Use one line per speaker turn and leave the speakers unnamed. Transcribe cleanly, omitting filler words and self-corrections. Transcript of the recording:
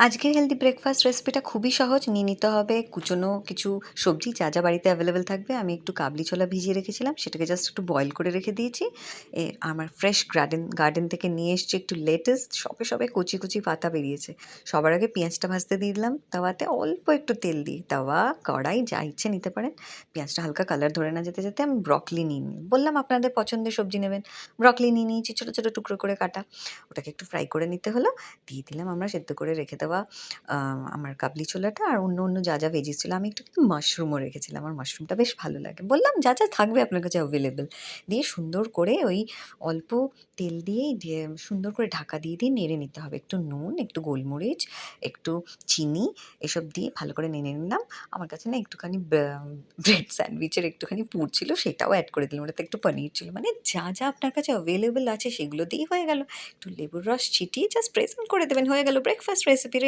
আজকের healthy breakfast রেসিপিটা খুবই সহজ। নিয়ে নিতে হবে কুচনো কিছু সবজি যা যা বাড়িতে অ্যাভেলেবেল থাকবে। আমি একটু কাবলি ছোলা ভিজিয়ে রেখেছিলাম, সেটাকে জাস্ট একটু বয়েল করে রেখে দিয়েছি। আমার ফ্রেশ গার্ডেন থেকে নিয়ে এসছি একটু লেটুস, সবে সবে কচি কচি পাতা বেরিয়েছে। সবার আগে পেঁয়াজটা ভাজতে দিয়ে দিলাম তাওয়াতে, অল্প একটু তেল দিয়ে। তাওয়া, কড়াই যা ইচ্ছে নিতে পারেন। পেঁয়াজটা হালকা কালার ধরে না যেতে যেতে আমি ব্রকলি নিয়ে নিই, বললাম আপনাদের পছন্দের সবজি নেবেন। ব্রকলি নিয়ে নিয়েছি ছোটো ছোটো টুকরো করে কাটা, ওটাকে একটু ফ্রাই করে নিতে হলো। দিয়ে দিলাম আমরা সেদ্ধ করে রেখে দেওয়া আমার কাবলি ছোলাটা, আর অন্য যা যা ভেজিস ছিল। আমি একটু কিন্তু মাশরুমও রেখেছিলাম, আমার মাশরুমটা বেশ ভালো লাগে। বললাম যা যা থাকবে আপনার কাছে অ্যাভেলেবেল। দিয়ে সুন্দর করে ওই অল্প তেল দিয়েই সুন্দর করে ঢাকা দিয়ে দিয়ে নেড়ে নিতে হবে। একটু নুন, একটু গোলমরিচ, একটু চিনি, এসব দিয়ে ভালো করে নেড়ে নিলাম। আমার কাছে না একটুখানি ব্রেড স্যান্ডউইচের একটুখানি পুর ছিল, সেটাও অ্যাড করে দিলাম। ওটাতে একটু পনির ছিল। মানে যা যা আপনার কাছে অ্যাভেলেবেল আছে সেগুলো দিয়েই হয়ে গেল। একটু লেবুর রস ছিটিয়ে জাস্ট প্রেজেন্ট করে দেবেন, হয়ে গেল ব্রেকফাস্ট রেসিপি।